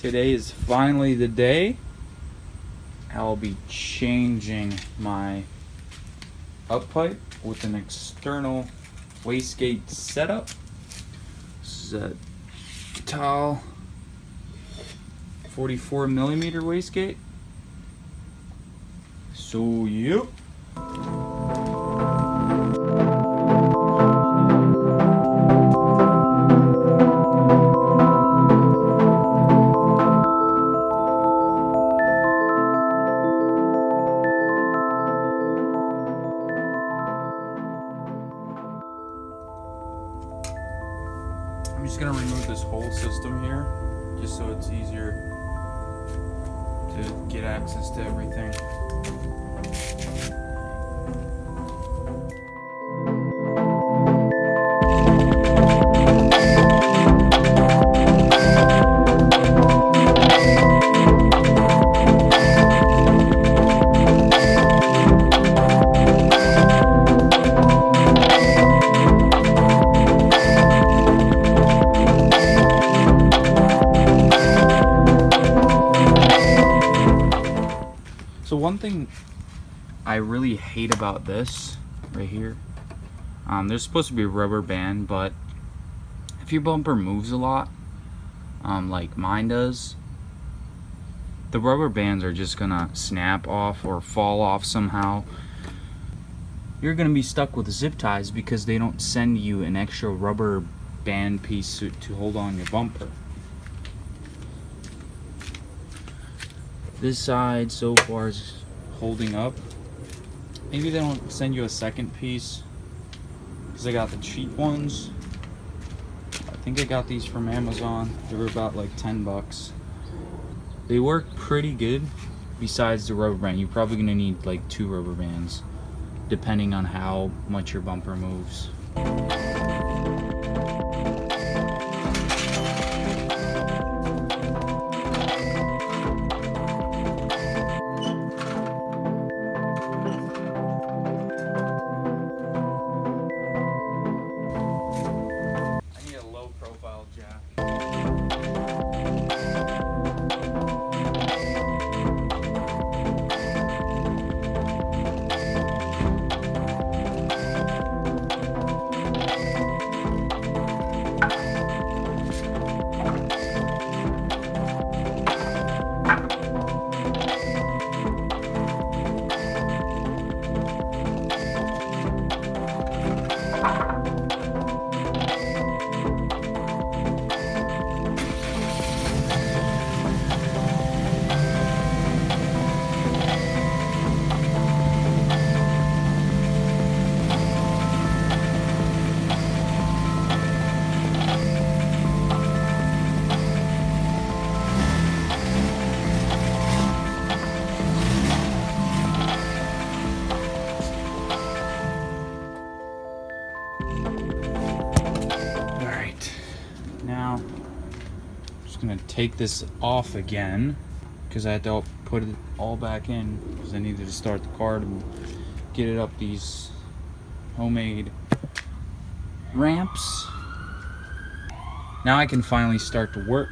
Today is finally the day I'll be changing my up pipe with an external wastegate setup. This is a tall 44mm wastegate. So yep. I'm just gonna remove this whole system here, just so it's easier to get access to everything. So one thing I really hate about this right here, there's supposed to be a rubber band, but if your bumper moves a lot, like mine does, the rubber bands are just gonna snap off or fall off somehow. You're gonna be stuck with zip ties because they don't send you an extra rubber band piece to hold on your bumper. This side so far is holding up. Maybe they don't send you a second piece because I got the cheap ones. I think I got these from Amazon. They were about like 10 bucks. They work pretty good. Besides the rubber band, you're probably gonna need like 2 rubber bands depending on how much your bumper moves. Now, I'm just gonna take this off again because I had to put it all back in because I needed to start the car to get it up these homemade ramps. Now I can finally start to work.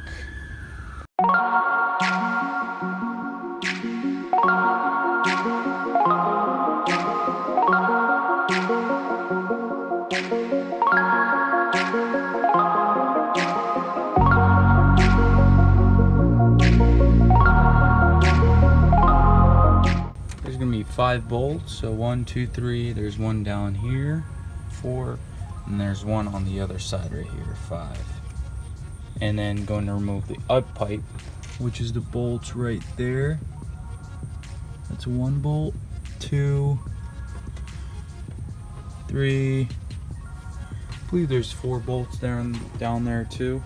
There's gonna be 5 bolts, so 1, 2, 3. There's one down here, 4, and there's one on the other side right here, 5. And then going to remove the up pipe, which is the bolts right there. That's 1 bolt, 2, 3. I believe there's 4 bolts down there too.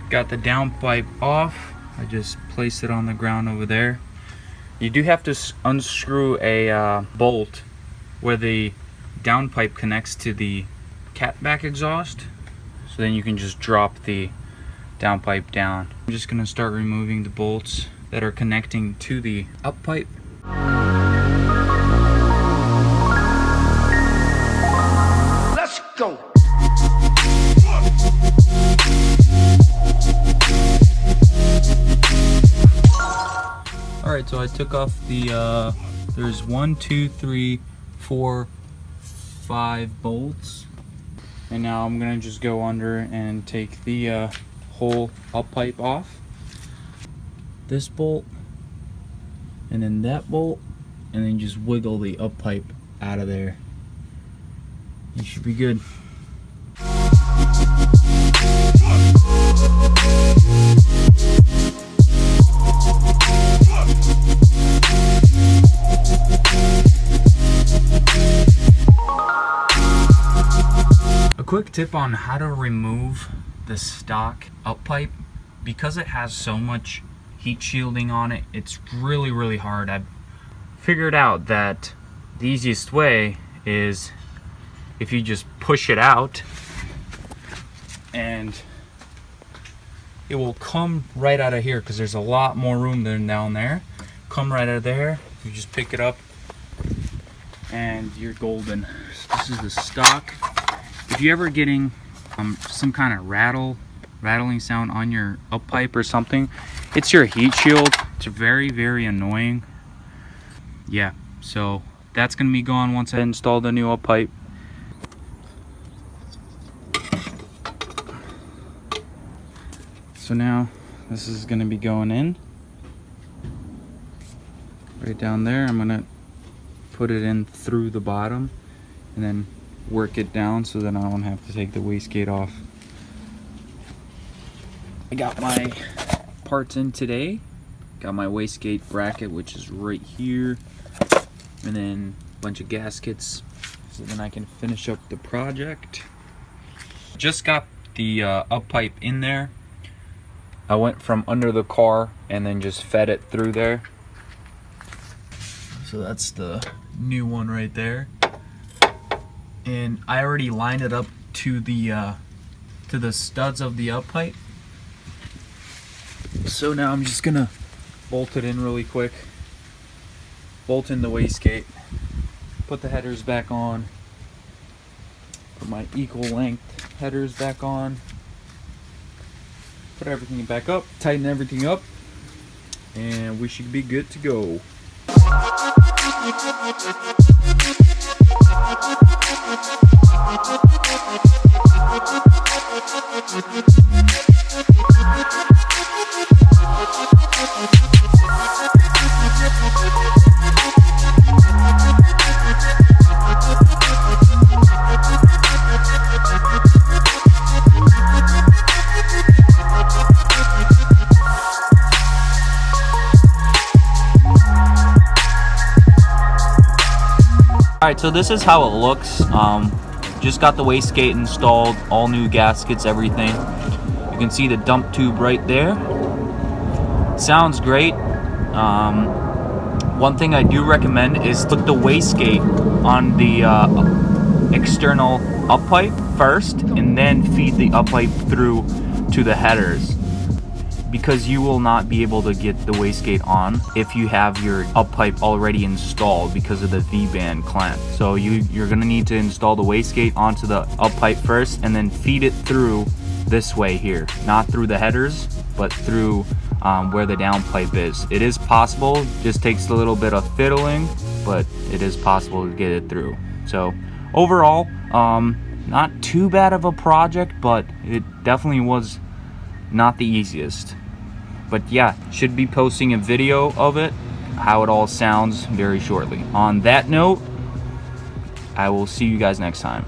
Got the downpipe off. I just placed it on the ground over there. You do have to unscrew a bolt where the downpipe connects to the catback exhaust. So then you can just drop the downpipe down. I'm just gonna start removing the bolts that are connecting to the uppipe. Let's go. Alright, so I took off the, there's 1, 2, 3, 4, 5 bolts. And now I'm gonna just go under and take the whole up pipe off. This bolt, and then that bolt, and then just wiggle the up pipe out of there. You should be good. A quick tip on how to remove the stock up pipe. Because it has so much heat shielding on it, it's really hard. I've figured out that the easiest way is if you just push it out, and it will come right out of here because there's a lot more room than down there. Come right out of there, you just pick it up and you're golden. So this is the stock. If you're ever getting some kind of rattling sound on your up pipe or something, it's your heat shield. It's very annoying. Yeah, so that's gonna be gone once I install the new up pipe. So now this is gonna be going in right down there. I'm gonna put it in through the bottom and then work it down so that I don't have to take the wastegate off. I got my parts in today. Got my wastegate bracket, which is right here, and then a bunch of gaskets so then I can finish up the project. Just got the up pipe in there. I went from under the car and then just fed it through there. So that's the new one right there. And I already lined it up to the studs of the up pipe. So now I'm just gonna bolt it in really quick. Bolt in the wastegate. Put the headers back on. Put my equal length headers back on. Put everything back up, tighten everything up, and we should be good to go. Alright, so this is how it looks. Just got the wastegate installed, all new gaskets, everything. You can see the dump tube right there. Sounds great. One thing I do recommend is put the wastegate on the external up pipe first, and then feed the up pipe through to the headers, because you will not be able to get the wastegate on if you have your up pipe already installed because of the V-band clamp. So you're gonna need to install the wastegate onto the up pipe first and then feed it through this way here, not through the headers, but through where the down pipe is. It is possible, just takes a little bit of fiddling, but it is possible to get it through. So overall, not too bad of a project, but it definitely was not the easiest. But yeah, should be posting a video of it, how it all sounds, very shortly. On that note, I will see you guys next time.